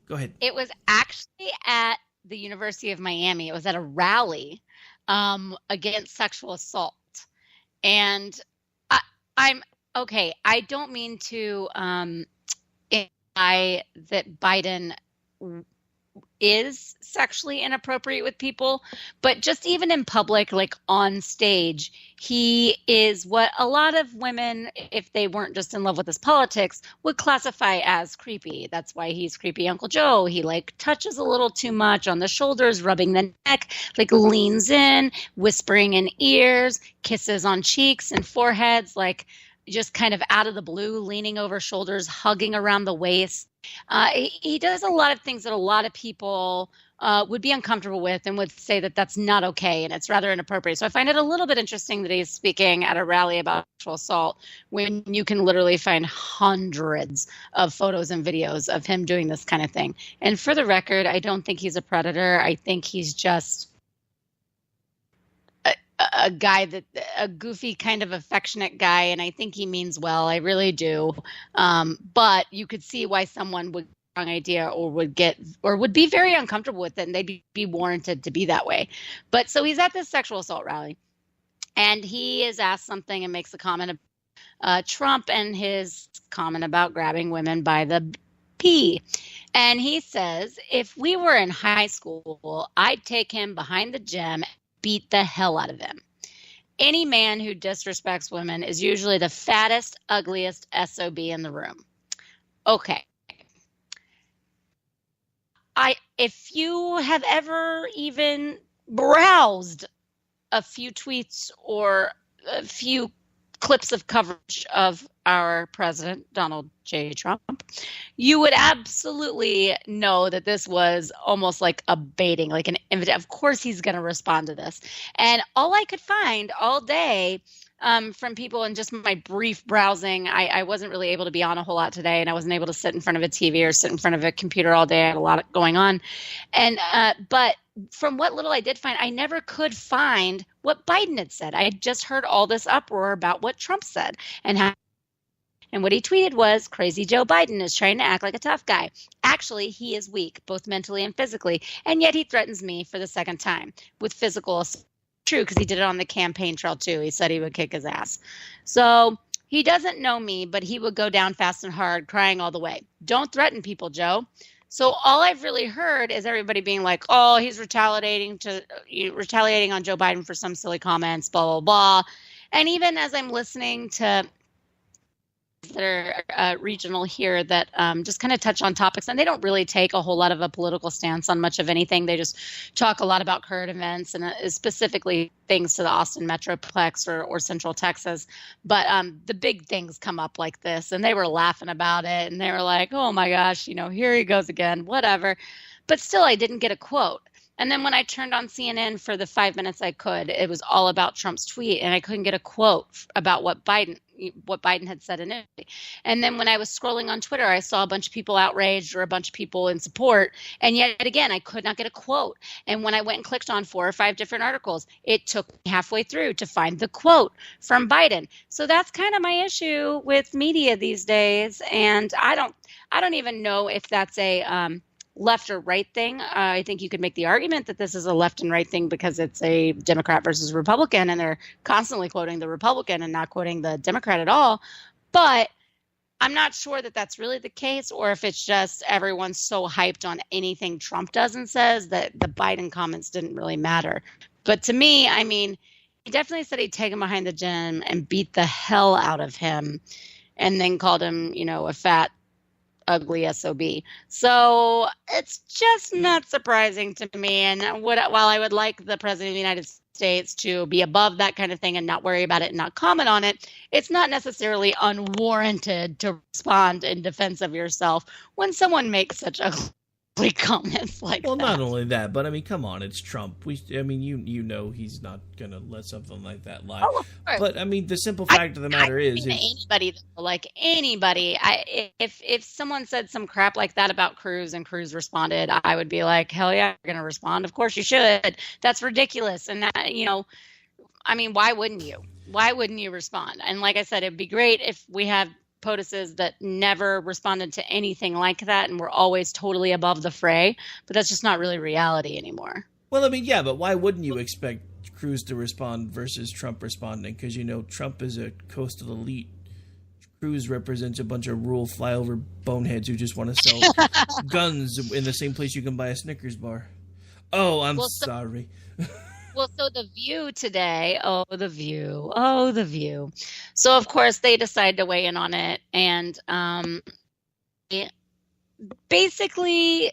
go ahead. It was actually at the University of Miami. It was at a rally against sexual assault. And I don't mean to imply that Biden is sexually inappropriate with people, but just even in public, like on stage, he is what a lot of women, if they weren't just in love with his politics, would classify as creepy. That's why he's creepy Uncle Joe. He touches a little too much on the shoulders, rubbing the neck, leans in, whispering in ears, kisses on cheeks and foreheads, just kind of out of the blue, leaning over shoulders, hugging around the waist. He does a lot of things that a lot of people would be uncomfortable with and would say that that's not okay and it's rather inappropriate. So I find it a little bit interesting that he's speaking at a rally about sexual assault when you can literally find hundreds of photos and videos of him doing this kind of thing. And for the record, I don't think he's a predator. I think he's just a guy a goofy kind of affectionate guy, and I think he means well. I really do. But you could see why someone would get the wrong idea or would be very uncomfortable with it, and they'd be warranted to be that way. But so he's at this sexual assault rally, and he is asked something and makes a comment about Trump and his comment about grabbing women by the pee. And he says, if we were in high school, I'd take him behind the gym, beat the hell out of him. Any man who disrespects women is usually the fattest, ugliest SOB in the room. Okay. If you have ever even browsed a few tweets or a few clips of coverage of our president, Donald J. Trump, you would absolutely know that this was almost like a baiting, like an invitation. Of course he's going to respond to this. And all I could find all day from people and just my brief browsing, I wasn't really able to be on a whole lot today, and I wasn't able to sit in front of a TV or sit in front of a computer all day. I had a lot going on. And but from what little I did find, I never could find what Biden had said. I had just heard all this uproar about what Trump said and what he tweeted was, crazy Joe Biden is trying to act like a tough guy. Actually, he is weak, both mentally and physically, and yet he threatens me for the second time with physical assault. True, because he did it on the campaign trail too. He said he would kick his ass. So He doesn't know me, but he would go down fast and hard, crying all the way. Don't threaten people, Joe. So all I've really heard is everybody being like, oh, he's retaliating on Joe Biden for some silly comments, blah, blah, blah. And even as I'm listening to that are regional here that just kind of touch on topics, and they don't really take a whole lot of a political stance on much of anything. They just talk a lot about current events and specifically things to the Austin Metroplex or Central Texas. But the big things come up like this, and they were laughing about it, and they were like, oh my gosh, here he goes again, whatever. But still, I didn't get a quote. And then when I turned on CNN for the 5 minutes I could, it was all about Trump's tweet, and I couldn't get a quote about what Biden had said initially. And then when I was scrolling on Twitter, I saw a bunch of people outraged or a bunch of people in support. And yet again, I could not get a quote. And when I went and clicked on 4 or 5 different articles, it took me halfway through to find the quote from Biden. So that's kind of my issue with media these days. And I don't even know if that's a left or right thing. I think you could make the argument that this is a left and right thing because it's a Democrat versus Republican, and they're constantly quoting the Republican and not quoting the Democrat at all. But I'm not sure that that's really the case, or if it's just everyone's so hyped on anything Trump does and says that the Biden comments didn't really matter. But to me, I mean, he definitely said he'd take him behind the gym and beat the hell out of him, and then called him, a fat, ugly SOB. So it's just not surprising to me. And while I would like the president of the United States to be above that kind of thing and not worry about it and not comment on it, it's not necessarily unwarranted to respond in defense of yourself when someone makes such ugly comments like that. Well, not only that, but I mean, come on, it's Trump. You know he's not gonna let something like that lie. Oh, of course. But I mean, the simple fact of the matter is, anybody, if someone said some crap like that about Cruz and Cruz responded, I would be like, hell yeah, you're gonna respond. Of course you should. That's ridiculous. And that, I mean, why wouldn't you? Why wouldn't you respond? And like I said, it'd be great if we have POTUSes that never responded to anything like that and were always totally above the fray, but that's just not really reality anymore. Well, I mean, yeah, but why wouldn't you expect Cruz to respond versus Trump responding? Because, Trump is a coastal elite. Cruz represents a bunch of rural flyover boneheads who just want to sell guns in the same place you can buy a Snickers bar. Oh, I'm sorry. Well, so The View today, The View. So, of course, they decide to weigh in on it. And basically,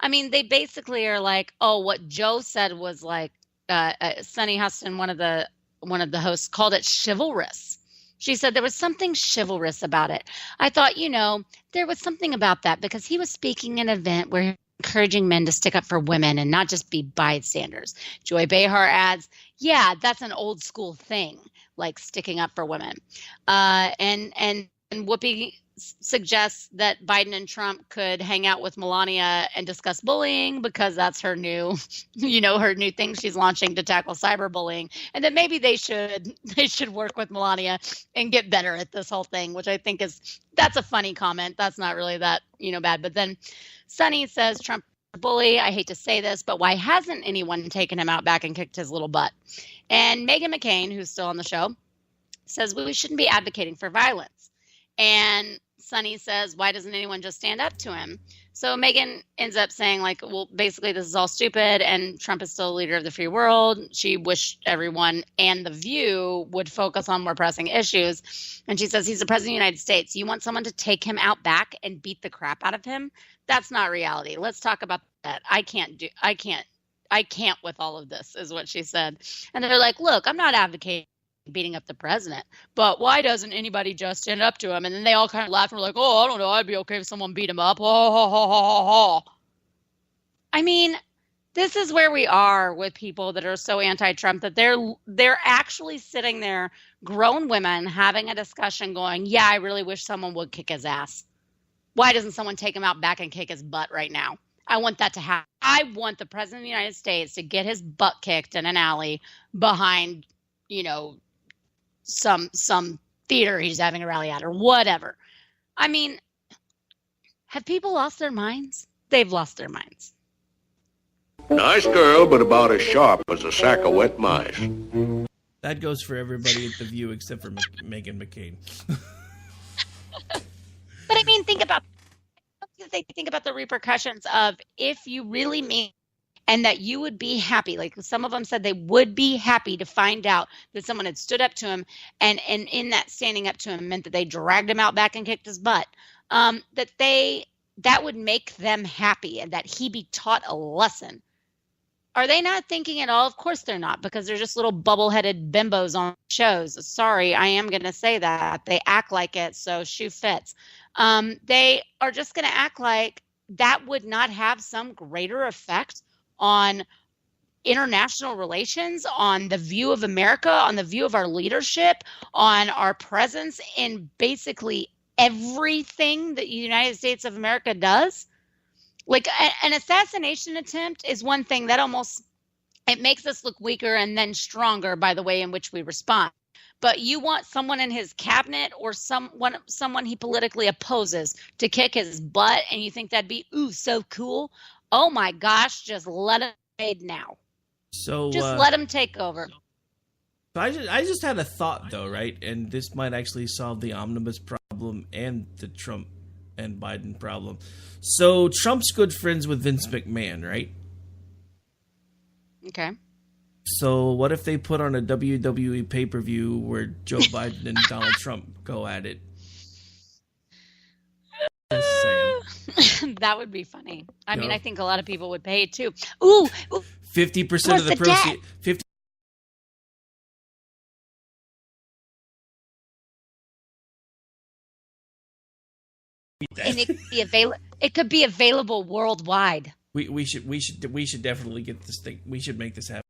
they basically are like, oh, what Joe said was like, Sunny Huston, one of the hosts, called it chivalrous. She said there was something chivalrous about it. I thought, there was something about that because he was speaking at an event where encouraging men to stick up for women and not just be bystanders. Joy Behar adds, yeah, that's an old school thing, like sticking up for women. And Whoopi suggests that Biden and Trump could hang out with Melania and discuss bullying because that's her new, her new thing she's launching to tackle cyberbullying, and that maybe they should work with Melania and get better at this whole thing, which I think that's a funny comment. That's not really that, bad. But then Sunny says Trump is a bully. I hate to say this, but why hasn't anyone taken him out back and kicked his little butt? And Meghan McCain, who's still on the show, says we shouldn't be advocating for violence. And Sunny says, why doesn't anyone just stand up to him? So Meghan ends up saying, like, well, basically this is all stupid and Trump is still a leader of the free world. She wished everyone and The View would focus on more pressing issues. And she says, he's the president of the United States. You want someone to take him out back and beat the crap out of him? That's not reality. Let's talk about that. I can't with all of this, is what she said. And they're like, look, I'm not advocating beating up the president, but why doesn't anybody just stand up to him? And then they all kind of laugh and were like, oh, I don't know, I'd be okay if someone beat him up. I mean, this is where we are with people that are so anti-Trump that they're actually sitting there, grown women, having a discussion going, yeah, I really wish someone would kick his ass. Why doesn't someone take him out back and kick his butt right now? I want that to happen. I want the president of the United States to get his butt kicked in an alley behind, some theater he's having a rally at or whatever. I mean, have people lost their minds? They've lost their minds. Nice girl, but about as sharp as a sack of wet mice. That goes for everybody at The View except for Meghan McCain. But I mean, think about the repercussions of if you really mean, and that you would be happy. Like some of them said they would be happy to find out that someone had stood up to him, and in that standing up to him meant that they dragged him out back and kicked his butt. That would make them happy, and that he be taught a lesson. Are they not thinking at all? Of course they're not, because they're just little bubble-headed bimbos on shows. Sorry, I am going to say that. They act like it, so shoe fits. They are just going to act like that would not have some greater effect on international relations, on the view of America, on the view of our leadership, on our presence in basically everything that the United States of America does. Like an assassination attempt is one thing that it makes us look weaker and then stronger by the way in which we respond. But you want someone in his cabinet or someone he politically opposes to kick his butt, and you think that'd be so cool? Oh my gosh, just let him invade now. So just let him take over. So I just had a thought though, right? And this might actually solve the omnibus problem and the Trump and Biden problem. So Trump's good friends with Vince McMahon, right? Okay. So what if they put on a WWE pay-per-view where Joe Biden and Donald Trump go at it? That would be funny. I mean, I think a lot of people would pay too. Ooh, 50% of the proceeds. 50. And it could be available worldwide. We should definitely get this thing. We should make this happen.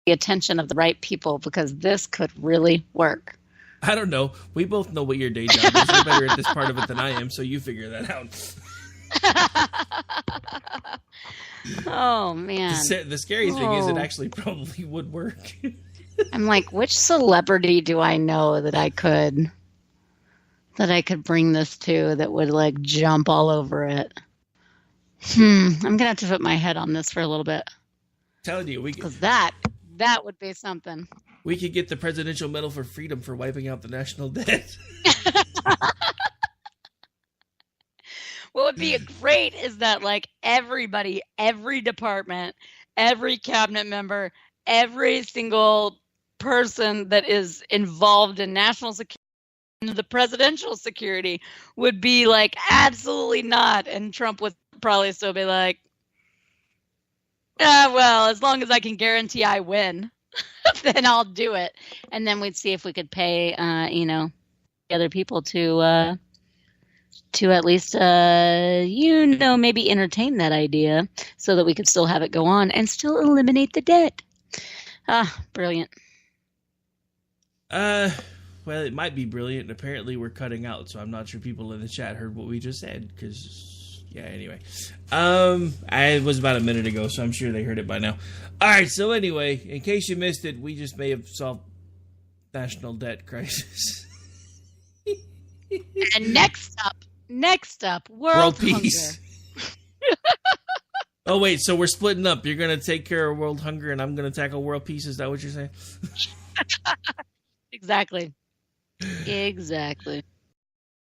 The attention of the right people, because this could really work. I don't know. We both know what your day job is. You're better at this part of it than I am, so you figure that out. Oh, man. The scary thing is it actually probably would work. I'm like, which celebrity do I know that I could bring this to that would like jump all over it? I'm going to have to put my head on this for a little bit. I'm telling you, because that would be something. We could get the Presidential Medal for Freedom for wiping out the national debt. What would be great is that like everybody, every department, every cabinet member, every single person that is involved in national security and the presidential security would be like, absolutely not. And Trump would probably still be like, well, as long as I can guarantee I win, then I'll do it. And then we'd see if we could pay, other people to at least, maybe entertain that idea so that we could still have it go on and still eliminate the debt. Brilliant. Well, it might be brilliant. Apparently we're cutting out, so I'm not sure people in the chat heard what we just said, because, anyway. It was about a minute ago, so I'm sure they heard it by now. Alright, so anyway, in case you missed it, we just may have solved national debt crisis. And next up, world peace. Oh, wait, so we're splitting up. You're going to take care of world hunger, and I'm going to tackle world peace? Is that what you're saying? Exactly.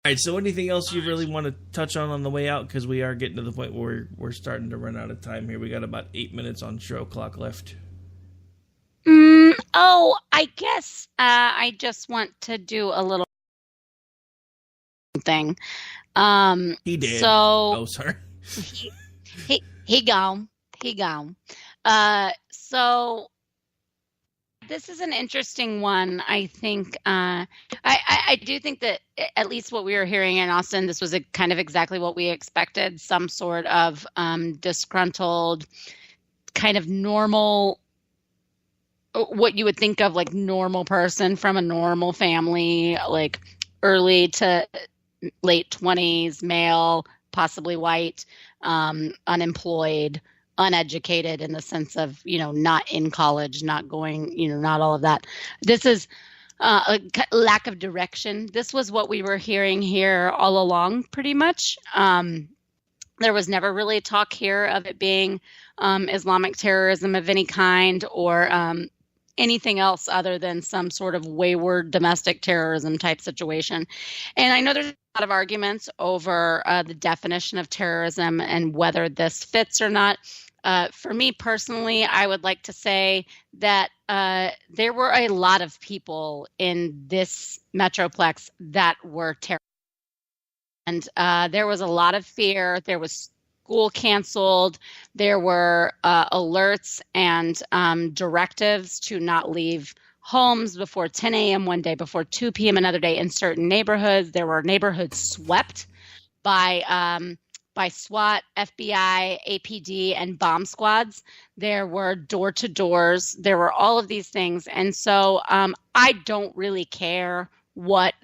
All right, so anything else you really want to touch on the way out? Because we are getting to the point where we're starting to run out of time here. We got about 8 minutes on show clock left. I guess I just want to do a little thing. He did. So, sorry. He gone. So this is an interesting one. I think I do think that at least what we were hearing in Austin, this was kind of exactly what we expected. Some sort of disgruntled, kind of normal, what you would think of like normal person from a normal family, like early to late 20s, male, possibly white, unemployed, uneducated in the sense of, not in college, not going, not all of that. This is a lack of direction. This was what we were hearing here all along, pretty much. There was never really talk here of it being Islamic terrorism of any kind or anything else other than some sort of wayward domestic terrorism type situation. And I know there's a lot of arguments over the definition of terrorism and whether this fits or not. For me personally, I would like to say that there were a lot of people in this Metroplex that were terrorists. And there was a lot of fear. There was school canceled. There were alerts and directives to not leave homes before 10 a.m. one day, before 2 p.m. another day in certain neighborhoods. There were neighborhoods swept by SWAT, FBI, APD, and bomb squads. There were door-to-doors. There were all of these things. And so I don't really care what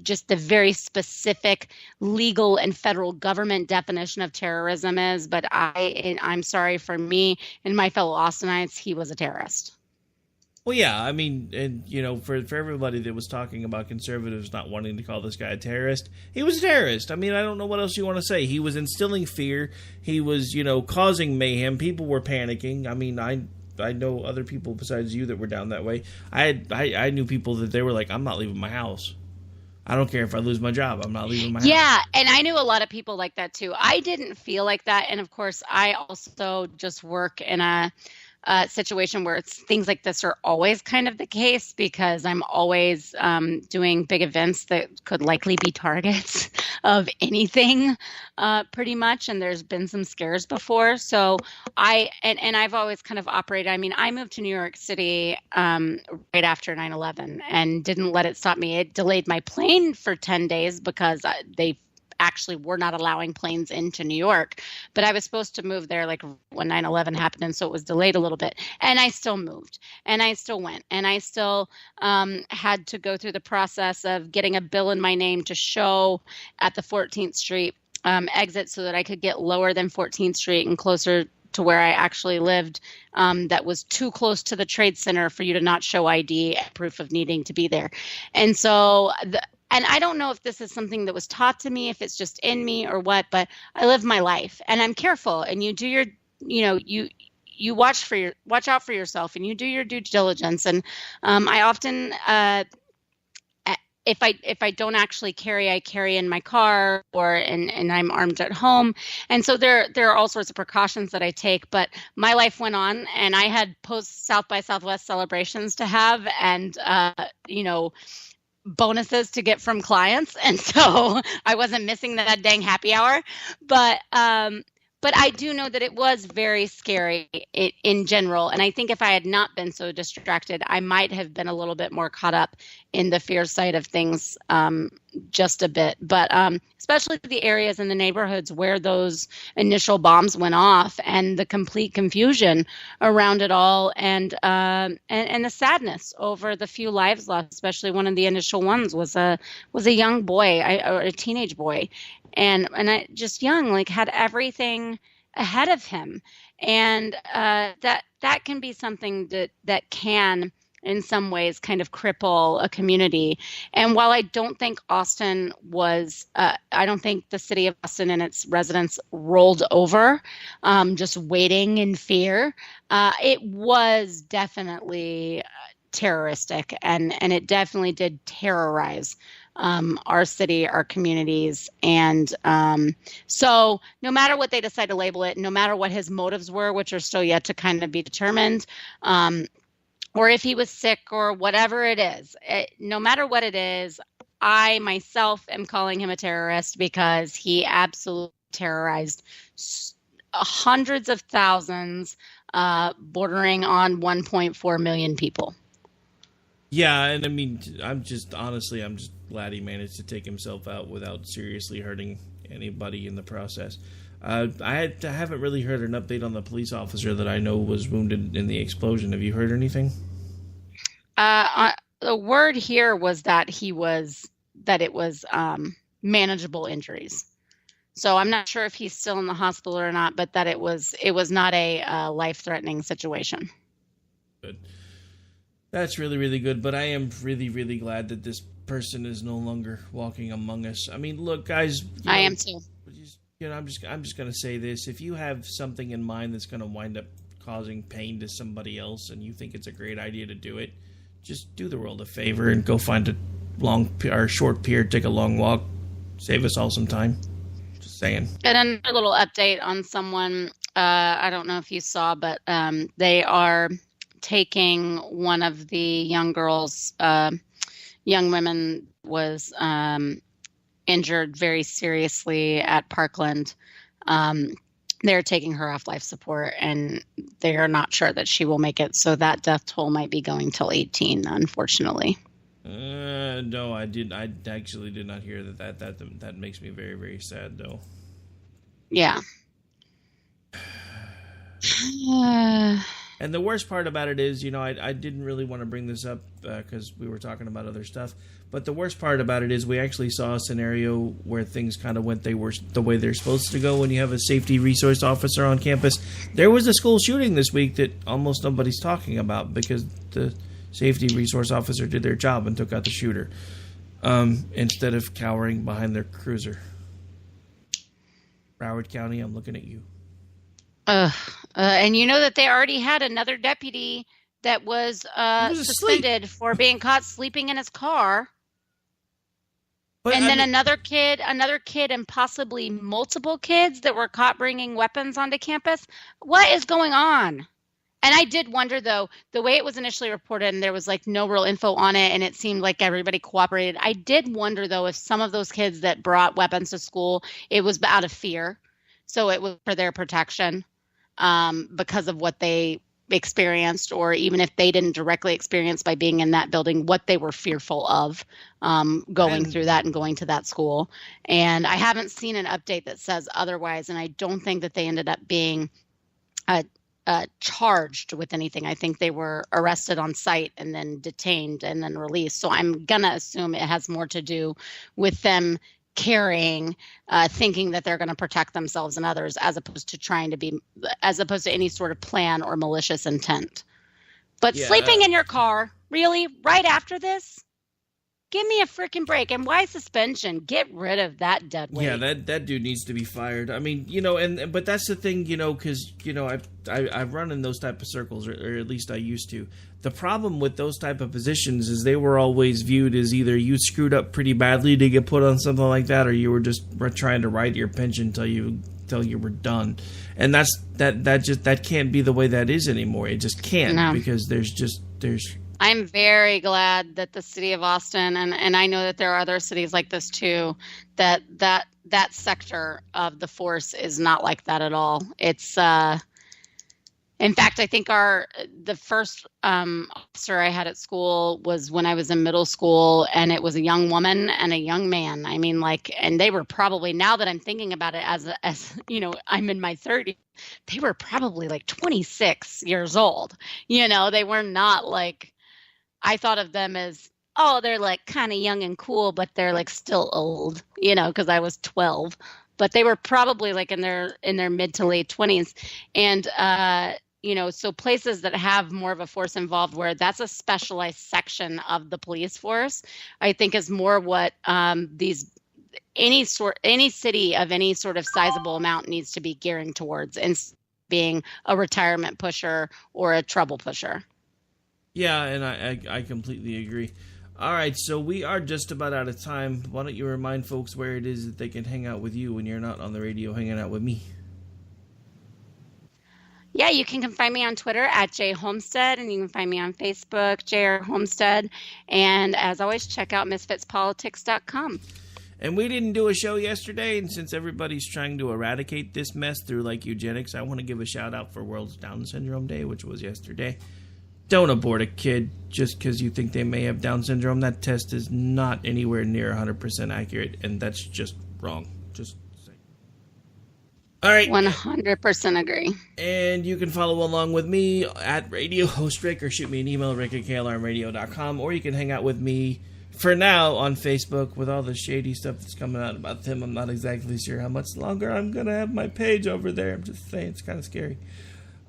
just the very specific legal and federal government definition of terrorism is. But I'm sorry, for me and my fellow Austinites, he was a terrorist. Well, yeah, I mean, and, for everybody that was talking about conservatives not wanting to call this guy a terrorist, he was a terrorist. I mean, I don't know what else you want to say. He was instilling fear. He was, causing mayhem. People were panicking. I mean, I know other people besides you that were down that way. I knew people that they were like, I'm not leaving my house. I don't care if I lose my job. I'm not leaving my house. Yeah, and I knew a lot of people like that too. I didn't feel like that. And of course, I also just work in a situation where things like this are always kind of the case because I'm always doing big events that could likely be targets of anything pretty much. And there's been some scares before. So I've always kind of operated. I mean, I moved to New York City right after 9/11 and didn't let it stop me. It delayed my plane for 10 days because they actually were not allowing planes into New York, but I was supposed to move there like when 9/11 happened. And so it was delayed a little bit, and I still moved and I still went and I still had to go through the process of getting a bill in my name to show at the 14th Street exit so that I could get lower than 14th Street and closer to where I actually lived. That was too close to the Trade Center for you to not show ID, proof of needing to be there. And so and I don't know if this is something that was taught to me, if it's just in me or what, but I live my life and I'm careful, and you do your, you watch out for yourself and you do your due diligence. And I often, if I don't actually carry, I carry in my car and I'm armed at home. And so there are all sorts of precautions that I take, but my life went on and I had post South by Southwest celebrations to have and, bonuses to get from clients. And so I wasn't missing that dang happy hour. But I do know that it was very scary in general. And I think if I had not been so distracted, I might have been a little bit more caught up in the fear side of things just a bit. But especially the areas in the neighborhoods where those initial bombs went off and the complete confusion around it all and the sadness over the few lives lost, especially one of the initial ones was a young boy, or a teenage boy. And I just young, like had everything ahead of him. And that can be something that can in some ways kind of cripple a community. And while I don't think Austin was, I don't think the city of Austin and its residents rolled over just waiting in fear, it was definitely terroristic and it definitely did terrorize our city, our communities. And so no matter what they decide to label it, no matter what his motives were, which are still yet to kind of be determined, or if he was sick or whatever it is, no matter what it is, I myself am calling him a terrorist because he absolutely terrorized hundreds of thousands, bordering on 1.4 million people. Yeah, and I mean, I'm just glad he managed to take himself out without seriously hurting anybody in the process. I haven't really heard an update on the police officer that I know was wounded in the explosion. Have you heard anything? The word here was that it was manageable injuries. So I'm not sure if he's still in the hospital or not, but that it was not a life-threatening situation. Good. That's really, really good. But I am really, really glad that this person is no longer walking among us. I mean, look, guys. I am too. I'm just going to say this. If you have something in mind that's going to wind up causing pain to somebody else and you think it's a great idea to do it, just do the world a favor and go find a short pier, take a long walk, save us all some time. Just saying. And another little update on someone, I don't know if you saw, but they are taking one of the young girls, young women was injured very seriously at Parkland. They're taking her off life support, and they are not sure that she will make it. So that death toll might be going till 18, unfortunately. No, I actually did not hear that. That makes me very, very sad, though. Yeah. And the worst part about it is, I didn't really want to bring this up because we were talking about other stuff. But the worst part about it is we actually saw a scenario where things kind of went the way they're supposed to go when you have a safety resource officer on campus. There was a school shooting this week that almost nobody's talking about because the safety resource officer did their job and took out the shooter instead of cowering behind their cruiser. Broward County, I'm looking at you. And you know that they already had another deputy that was suspended for being caught sleeping in his car. But and then another kid, and possibly multiple kids that were caught bringing weapons onto campus. What is going on? And I did wonder, though, the way it was initially reported, and there was like no real info on it, and it seemed like everybody cooperated. I did wonder, though, if some of those kids that brought weapons to school, it was out of fear. So it was for their protection because of what they experienced, or even if they didn't directly experience by being in that building, what they were fearful of going through that and going to that school. And I haven't seen an update that says otherwise, and I don't think that they ended up being charged with anything. I think they were arrested on site and then detained and then released. So I'm going to assume it has more to do with them carrying, thinking that they're going to protect themselves and others, as opposed to any sort of plan or malicious intent. But sleeping in your car, really, right after this? Give me a freaking break. And why suspension? Get rid of that dead weight. Yeah, that dude needs to be fired. I mean, but that's the thing, because, I've run in those type of circles, or at least I used to. The problem with those type of positions is they were always viewed as either you screwed up pretty badly to get put on something like that, or you were just trying to ride your pension till you were done. And that can't be the way that is anymore. It just can't, because there's I'm very glad that the city of Austin, and I know that there are other cities like this too, that sector of the force is not like that at all. It's in fact, I think the first officer I had at school was when I was in middle school, and it was a young woman and a young man. I mean, and they were probably, now that I'm thinking about it, as I'm in my 30s, they were probably like 26 years old. They were not like, I thought of them as, they're like kind of young and cool, but they're like still old, because I was 12. But they were probably like in their mid to late 20s. And, so places that have more of a force involved, where that's a specialized section of the police force, I think is more what any city of any sort of sizable amount needs to be gearing towards, and being a retirement pusher or a trouble pusher. Yeah, and I completely agree. All right, so we are just about out of time. Why don't you remind folks where it is that they can hang out with you when you're not on the radio hanging out with me? Yeah, you can find me on Twitter at @JHomestead, and you can find me on Facebook, JR Homestead. And as always, check out misfitspolitics.com. And we didn't do a show yesterday, and since everybody's trying to eradicate this mess through eugenics, I want to give a shout out for World Down Syndrome Day, which was yesterday. Don't abort a kid just because you think they may have Down syndrome. That test is not anywhere near 100% accurate, and that's just wrong. Just saying. All right. 100% agree. And you can follow along with me at Radio Host Rick, or shoot me an email, rick@klrmradio.com, or you can hang out with me for now on Facebook, with all the shady stuff that's coming out about him, I'm not exactly sure how much longer I'm going to have my page over there. I'm just saying, it's kind of scary.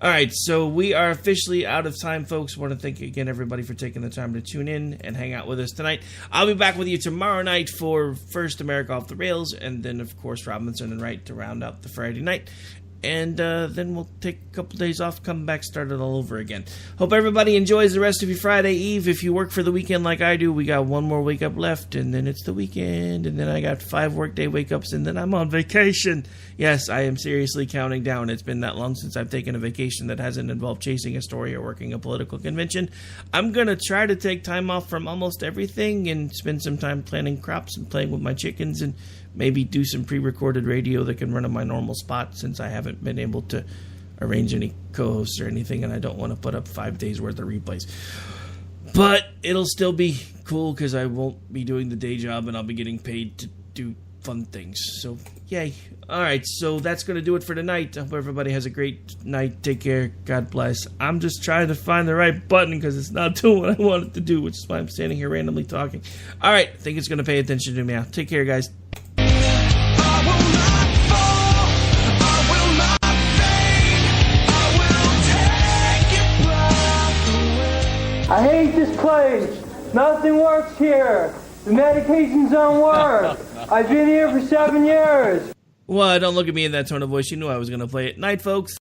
All right, so we are officially out of time, folks. I want to thank again everybody for taking the time to tune in and hang out with us tonight. I'll be back with you tomorrow night for First America Off the Rails, and then, of course, Robinson and Wright to round out the Friday night. And then we'll take a couple days off, come back, start it all over again. Hope everybody enjoys the rest of your Friday Eve. If you work for the weekend like I do, we got one more wake up left, and then it's the weekend, and then I got 5 workday wake ups, and then I'm on vacation. Yes, I am seriously counting down. It's been that long since I've taken a vacation that hasn't involved chasing a story or working a political convention. I'm going to try to take time off from almost everything and spend some time planting crops and playing with my chickens and maybe do some pre-recorded radio that can run in my normal spot, since I haven't been able to arrange any co-hosts or anything, and I don't want to put up 5 days worth of replays. But it'll still be cool because I won't be doing the day job and I'll be getting paid to do fun things. So, yay. All right, so that's going to do it for tonight. I hope everybody has a great night. Take care. God bless. I'm just trying to find the right button because it's not doing what I want it to do, which is why I'm standing here randomly talking. All right, I think it's going to pay attention to me now. Take care, guys. I hate this place. Nothing works here. The medications don't work. I've been here for 7 years. Well, don't look at me in that tone of voice. You knew I was going to play it. Night, folks.